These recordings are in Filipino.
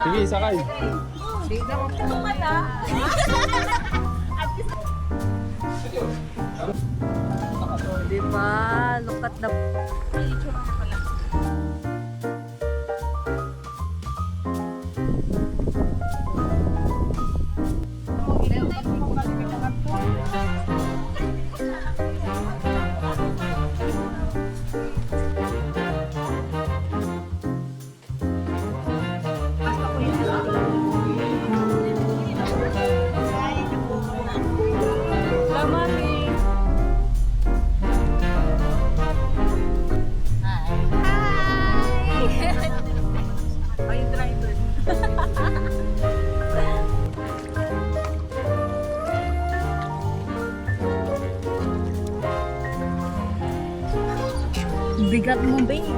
Sige, sakay. Sige mo po pala. Diba? Look at the... Bigat mo, babe.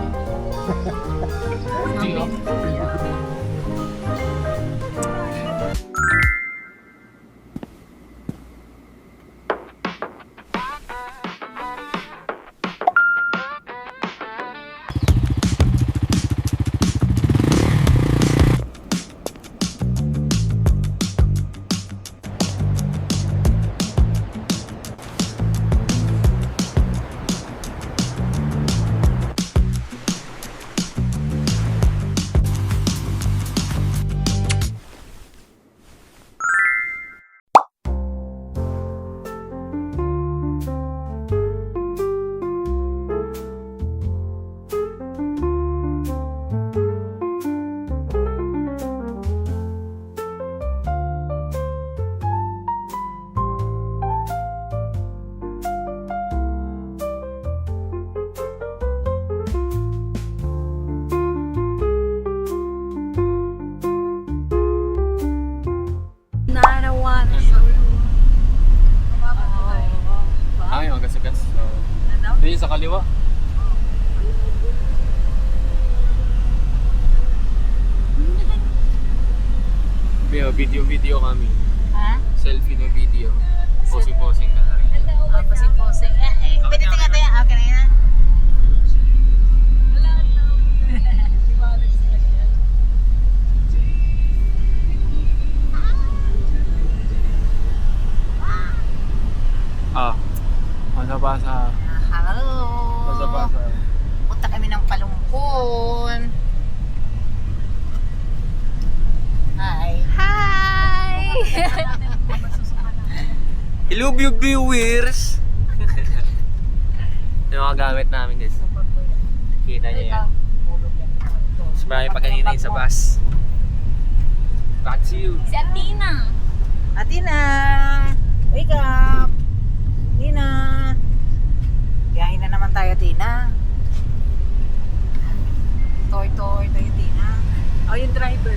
Doon sa kaliwa. Video kami. Ha? Selfie na video. Posing-posing ka na rin. Posing-posing. Pwede tingnan tayo. Okay na yan. Basa-basa. Hello. Basa-basa. Punta kami ng Palungkon. Hi. Hi. Hello viewers! Yung mga gamit namin guys. Kita niyo yan. Mas marami pa kanina yung sa bus. Back to you. Si Atina. Atina. Wake up. Tina. Biyahin na naman tayo, Tina. Toy tayo, Tina. Oh, yung driver.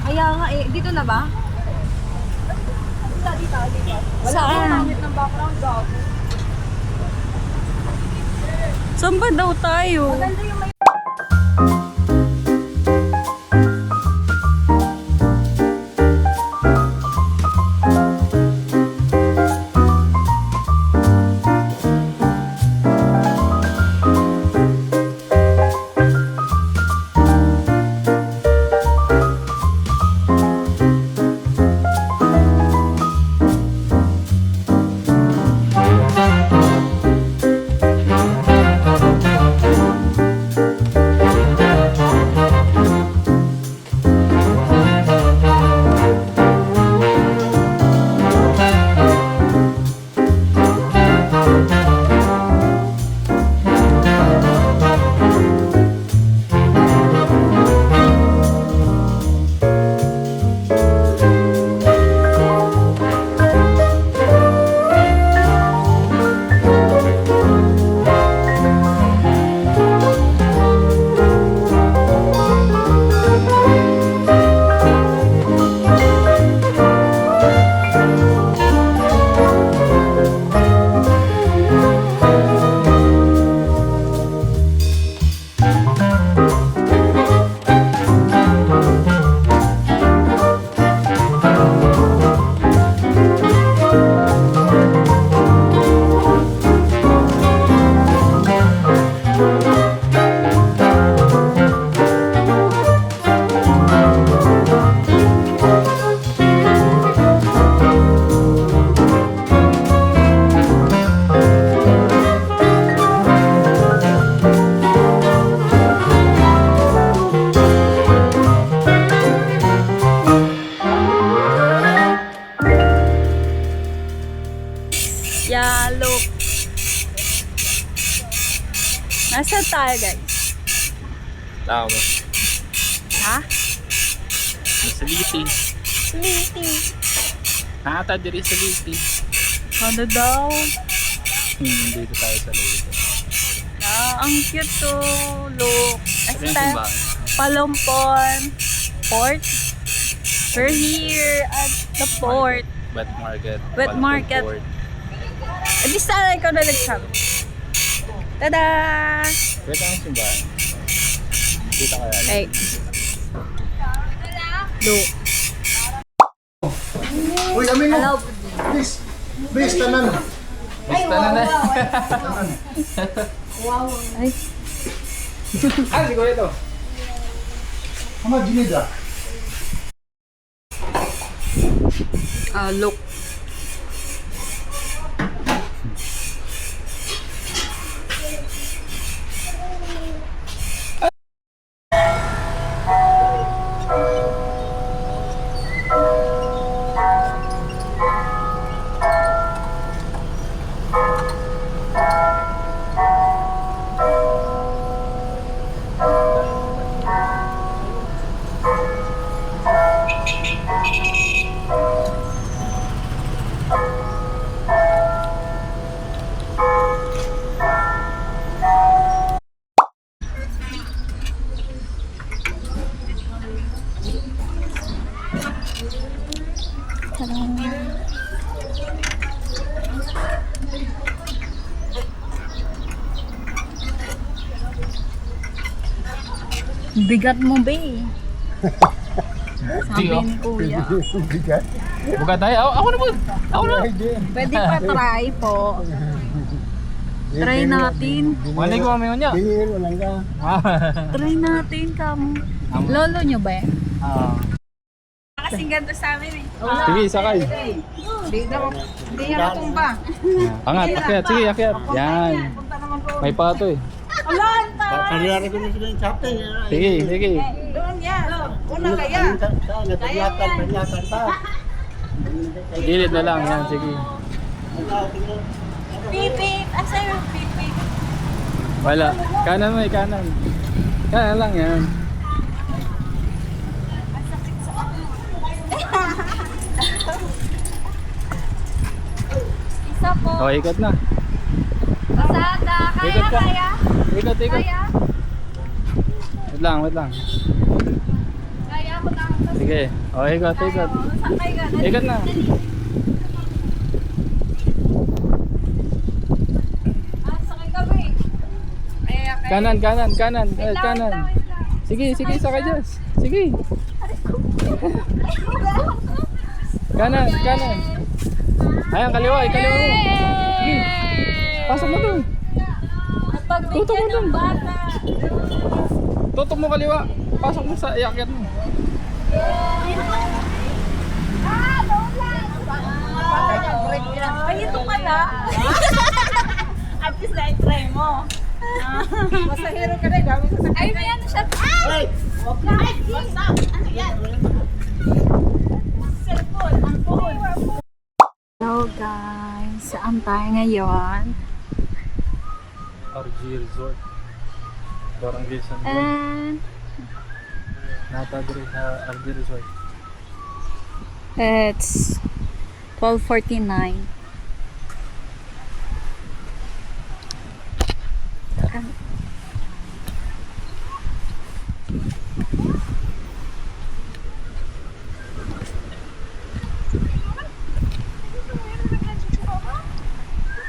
Kaya nga eh, dito na ba? Dito. Saan? Saan ba daw tayo? Nasaan tayo guys? Tama mo. Ha? Sa Liti. Sleepy. Nakata diri sa Liti. Ano daw? Dito tayo sa Liti. Ah, ang cute to. Look. Ito Nasaan yung tayo? simbahan. Palompon. Port. We're here at the port. Wet market. Wet Palpon market. Port. Eh, di sana ikaw na nagsabi. Tada! Wait ang simbahan. Kita kaya. Hey. Look. Uy, amin mo. Hello. Please. Please, tanan. Basta na na. Ay. Ah, siguro ito. Mga ginida. Look. Bigat mo, be. Sabi Tiyo. ni Kuya. Bigat. Buka tayo. Ako na po. Ako na. Pwede pa try po. Try natin. Malay ko kami niya. Bingil, walang ka. Try natin, kamo. Lolo nyo ba eh? Kasing ganda sa amin eh. Sige, sakay. Hindi yan natumba. Angat, akyat. Sige, akyat. Yan. May pato eh. Alan, Kanilari ko na sila yung chapter. Sige, sige. doon yan. Una kaya. Natagyakan, panyakan pa. Gilid na lang. Yan, sige. Pipip. Asa yung pipip? Wala. Kanan mo eh, kanan. Kanan lang yan. Isa po. O, ikot na. Pasada. Kaya, Ikot ka. kaya. Ikot, ikot. Kaya. Wait lang, wait lang. Kaya ko na. Sige. O, ikot, ikot. Sakay ka. Ikot na. Sakay ka ba eh? Kaya, kaya. Kanan, kanan, kanan. Wait lang, Kanan. wait lang, wait lang. Sige, sige, sakay Jess. Sige. Kanan, kanan. Ayan, kaliwa, kaliwa mo. Sige. Pasok mo dun. Tutok mo dun. Tutok mo kaliwa. Pasok mo sa iakyat mo. Ay, ito pala. At least na-try mo. Masahero ka na, dami ko sa ay, may ano siya. Ay! Basta! Ano yan? Cellphone, ang phone. Hello guys, saan tayo ngayon? RG Resort. Barangay San Juan. And Natagri sa RG Resort. it's 12:49.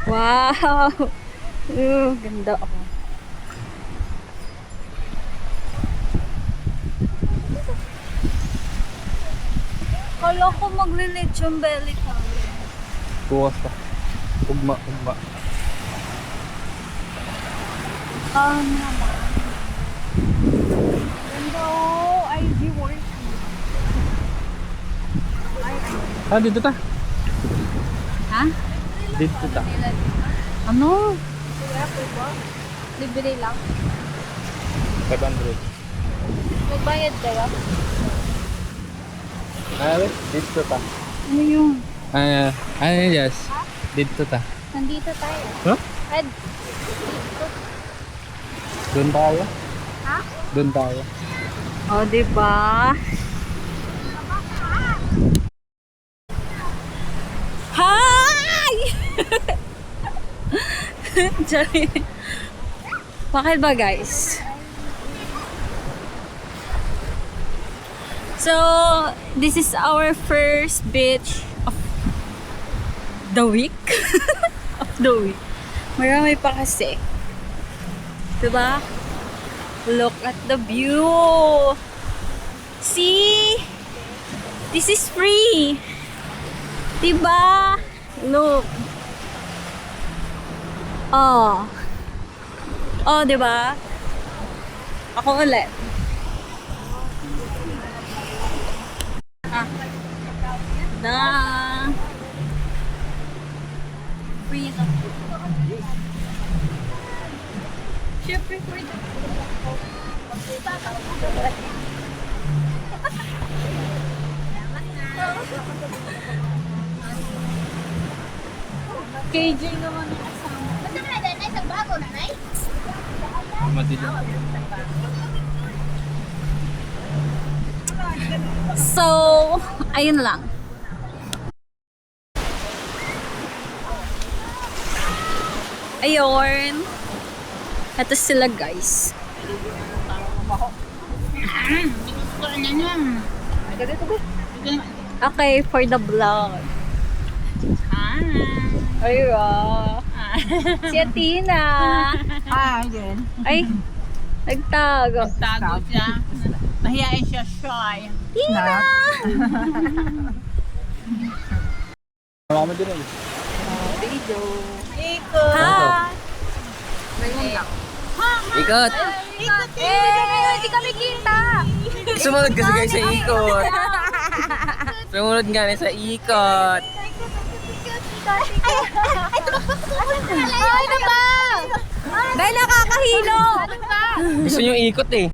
Wow! Ganda ako. Kala ko maglilit yung belly ko. Bukas pa. Ugma, ugma. Naman. Ganda oh. ID work. Ah, dito ta. Ha? Dito ta. Ano? Libre lang. 500. Magbayad kayo? Ah, dito ta. Ano yun? Ano yes? Dito ta. Nandito tayo. Huh? Ed. Dito. Doon tayo. Ha? Doon tayo. O, diba? Hi! Sorry. Bakit ba, guys? So, this is our first beach of the week. Of the week. Marami pa kasi. Diba? Look at the view. See? This is free. Diba? Look. Oh. Oh, diba? Ako ulit. Na. Free na. Siyempre, free na. KJ naman ang kasama. Madilim. So, ayun lang. Ayun. Ito sila, guys. Okay, for the vlog. Ayun. Si Athena. Yun. Ay, nagtago. Tago siya. Mahihain siya shy. Tina! Wala mo din eh. Ha! Ikot! Hindi kami kita! Sumunod kasi guys sa ikot. Sumunod nga sa ikot. Ano ba? Dahil nakakahilo! Gusto nyo ikot eh.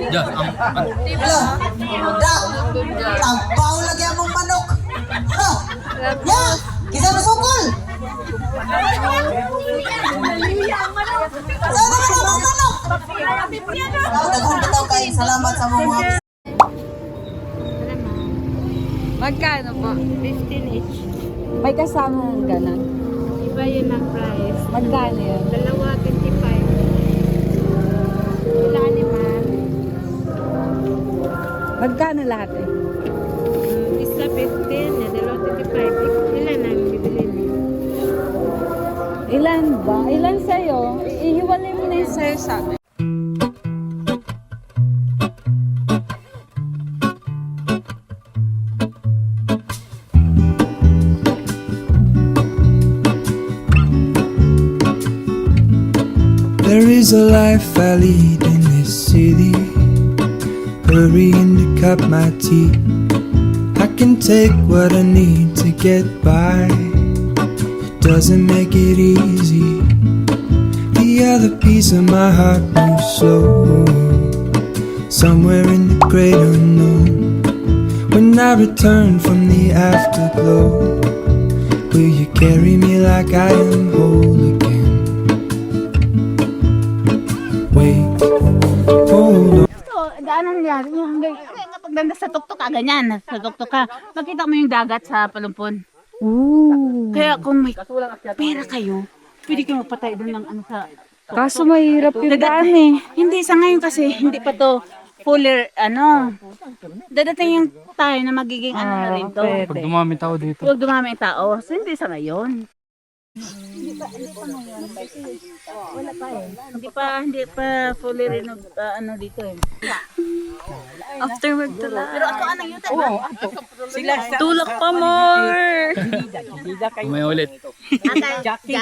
Diyan, Ang baho lagi mong manok. Kita masukol. Daghang bitaw kay salamat sa mga Magkano po? 15 each. May kasamang ganon. Iba yun ang price. Magkano yun? Dalawa, 25. Wala lima. Magkano lahat eh? Isa 15, dalawa 25. Ilan ang bibili niyo? Ilan ba? Ilan sa'yo? Ihiwalay mo na yung sa'yo sa akin. There is a life I lead in this city, hurrying to cut my teeth. I can take what I need to get by. It doesn't make it easy. The other piece of my heart moves slow, somewhere in the great unknown. When I return from the afterglow, will you carry me like I am whole again? Wait, hold on. So, daanan niya. Kapag nanda sa tuktok ka, ganyan. Sa tuktok ka, makita mo yung dagat sa Palumpon. Ooh. Kaya kung may pera kayo, pwede kayo magpatay doon ng ano sa... Kaso mahirap yung daan eh. Hindi, sa ngayon kasi, hindi pa to fuller, ano. Dadating yung tayo na magiging ano na rin to. Pwede. Pag dumami tao dito. Huwag dumami ang tao. So, hindi sa ngayon. Hindi pa fully renov, ano dito eh. After magtala. Pero ako ano yun? Oo. Tulak pa more! May ulit. Jackie.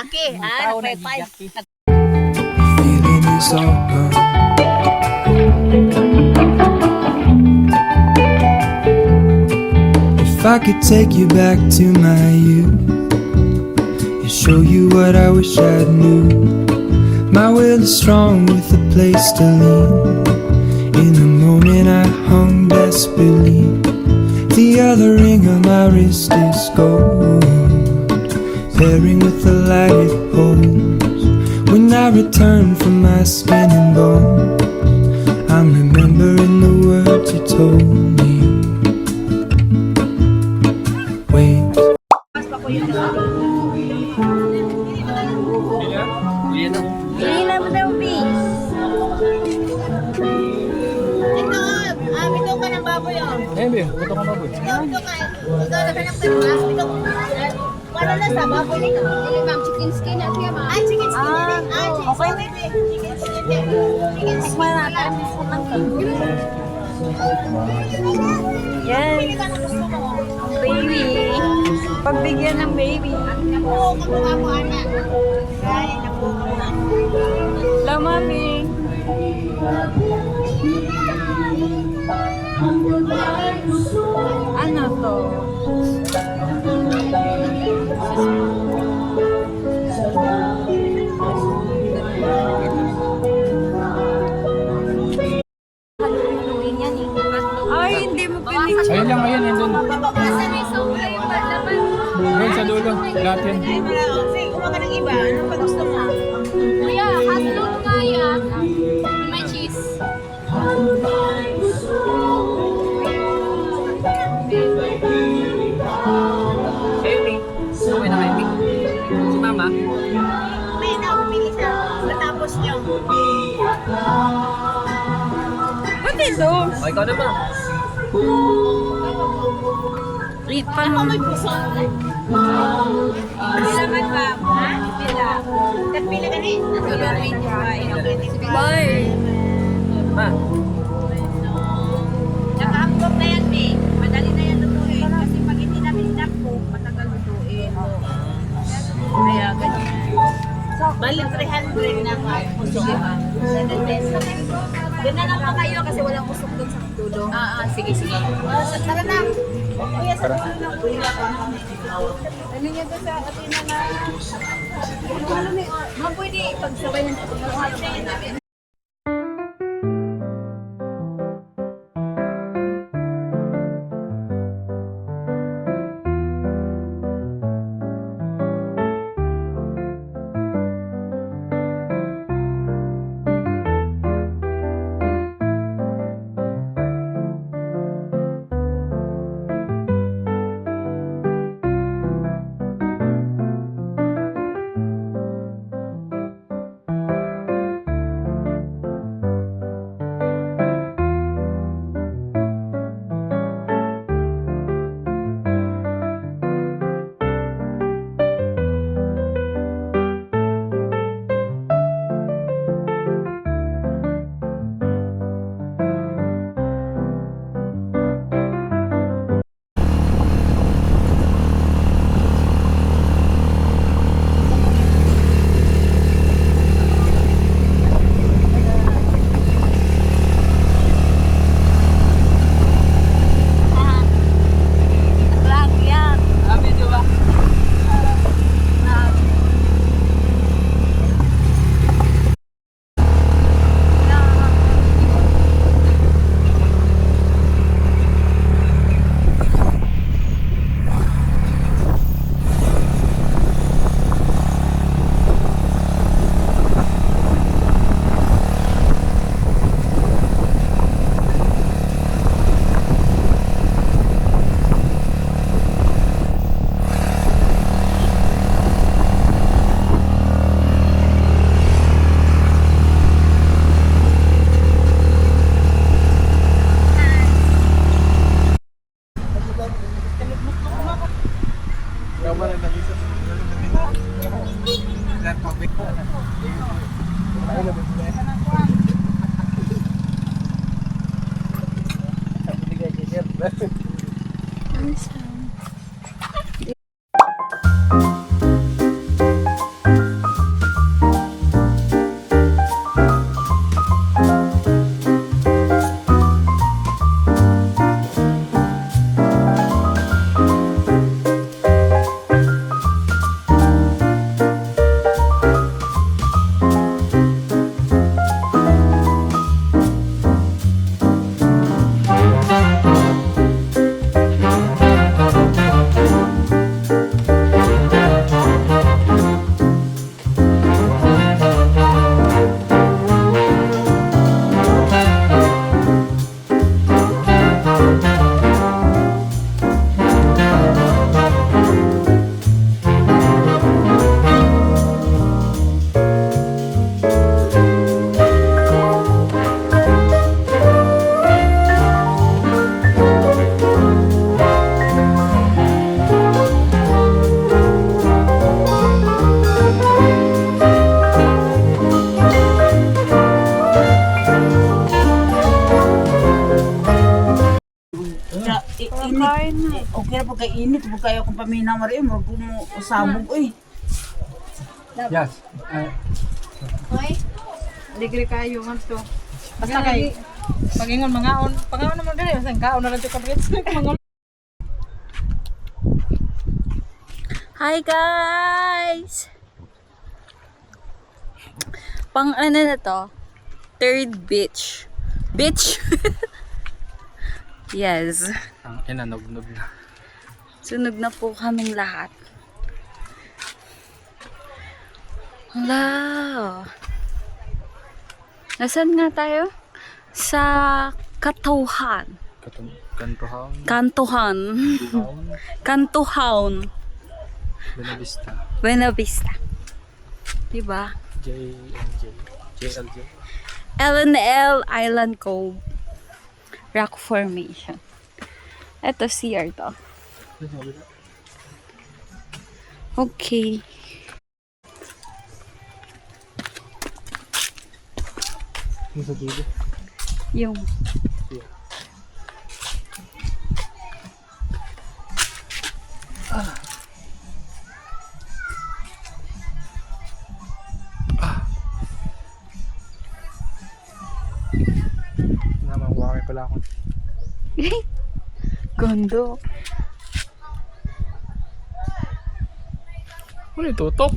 Feeling is all gone. If I could take you back to my youth and show you what I wish I knew. My will is strong with a place to lean. In a moment I hung desperately. The other ring on my wrist is gold, pairing with the light it holds. When I return from my skin and bones, I'm remembering the words you told me. Wait. Hila mo daw, B. Bito ka ng baboy oh. Hindi, buto ka baboy. Bito ka. Ikaw na ng termas. Bito. Wala na sa baboy dito. Dili ma'am, chicken skin at siya ma'am. Ay, chicken skin. Okay. Chicken skin. Chicken skin natin. Yan. Baby. Pagbigyan ng baby. Oo, kapuha mo anak. Ay, naku. Hello, mami. Ano to? Ay, hindi mo pinig. Ayun lang, ayun, yun dun. Babawasan yung sobra yung laman. Doon sa dulo, lahat yun. Sige, kuha ka ng iba. Ano pa gusto mo? Kuya, hotdog nga yan. May cheese. Amy, okay na kay Amy. Si Mama. May nakapili siya. Natapos niyo. Ba't ito? O, ikaw naman. Wait, parang May puso. Hindi naman ma'am. Ha? Pila. Pila ka rin? Bye. Ma. Naka-upload na yan, eh. Madali na yan lutuin. Kasi pag hindi namin inapprove, matagal lutuin. Kaya ganyan. Bali 300 na puso. 7 pesos. Doon na lang pa kayo kasi walang usok doon sa dulo. Sige. Tara na. Kuya, sa dulo lang. Ano niya doon sa atina na? Ma'am, pwede pagsabay ng namin. Init. Okay na pagka init, huwag kayo kung paminaw rin, huwag mo usabog eh. Yes. Ligri kayo man to. Basta kay pagingon mangaon naman dali basta kaon na lang to kabits. Hi guys! Pang ano na to? Third beach. Beach? Yes. Ang inanog-nog na. Sunog na po kaming lahat. Hello! Nasaan nga tayo? Sa Katuhan. Kantohawn. Kantuhan. Kantuhan. Buena Vista. Buena Vista. Diba? JLJ. L&L Island Cove. Rock Formation. Ito, CR to. Okay. Sa dulo. Yung. Namawakay pala ako. Gondo. Ano ito? Top?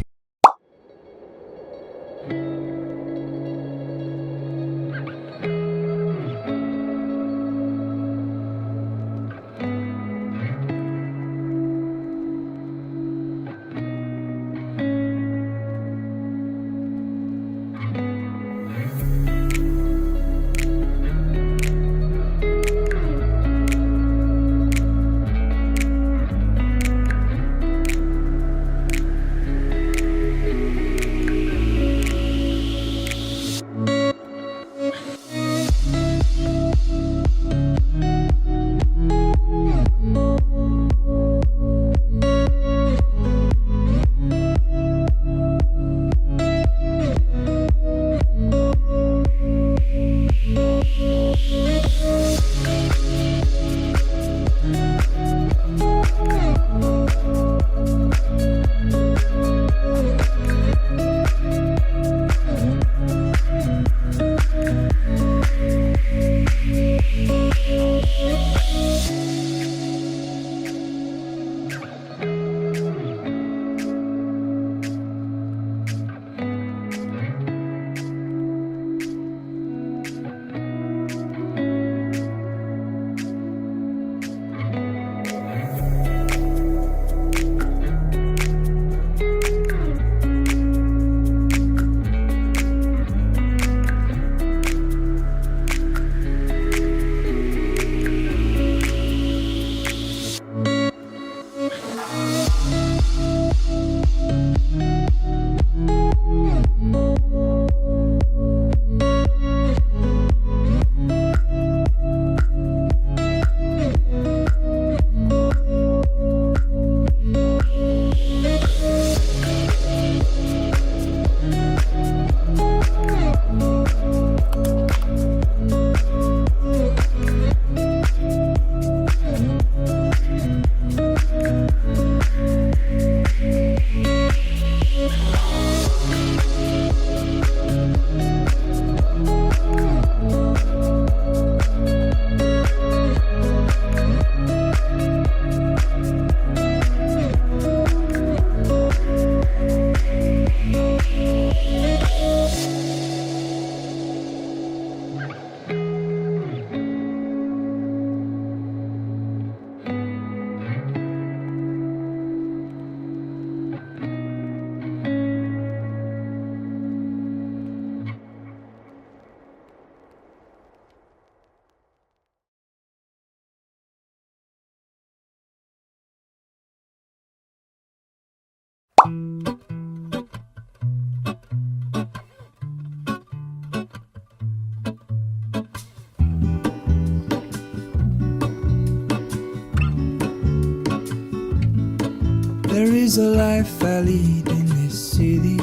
is the life I lead in this city.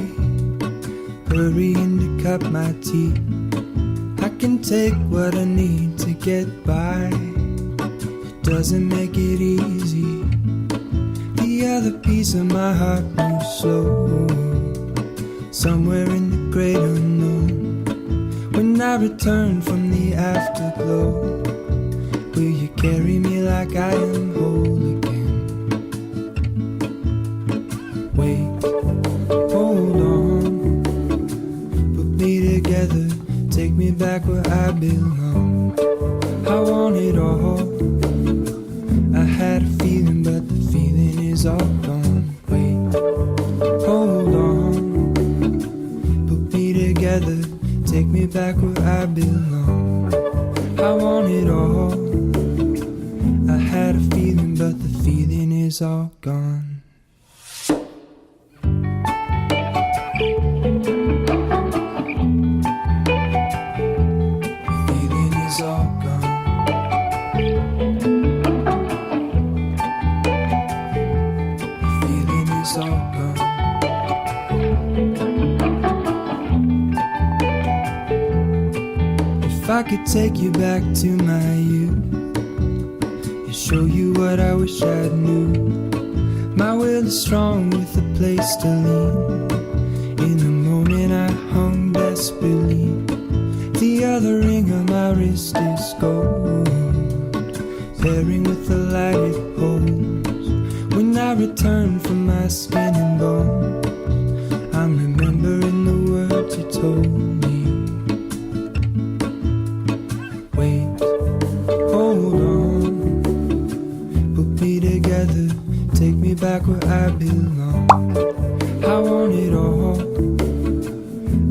Hurrying to cut my teeth. I can take what I need to get by. It doesn't make it easy. The other piece of my heart moves slow, somewhere in the great unknown. When I return from the afterglow, will you carry me like I am whole again? Wait, hold on, put me together, take me back where I belong. I want it all. I had a feeling, but the feeling is all gone. Wait, hold on, put me together, take me back where I belong. I want it all. I had a feeling, but the feeling is all gone. Feeling is all gone. Feeling is all gone. If I could take you back to my youth and show you what I wish I knew, my will is strong with a place to lean. In the moment I hung desperately, the other ring on my wrist is gold, pairing with the light it holds. When I return from my skin and bones, I'm remembering the words you told me. Wait, hold on, put me together, take me back where I belong. I want it all.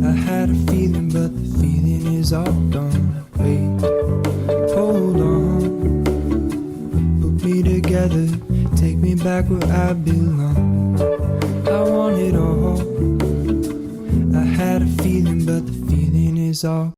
I had a feeling, but the feeling is all gone. Wait, hold on, put me together, take me back where I belong. I want it all. I had a feeling, but the feeling is all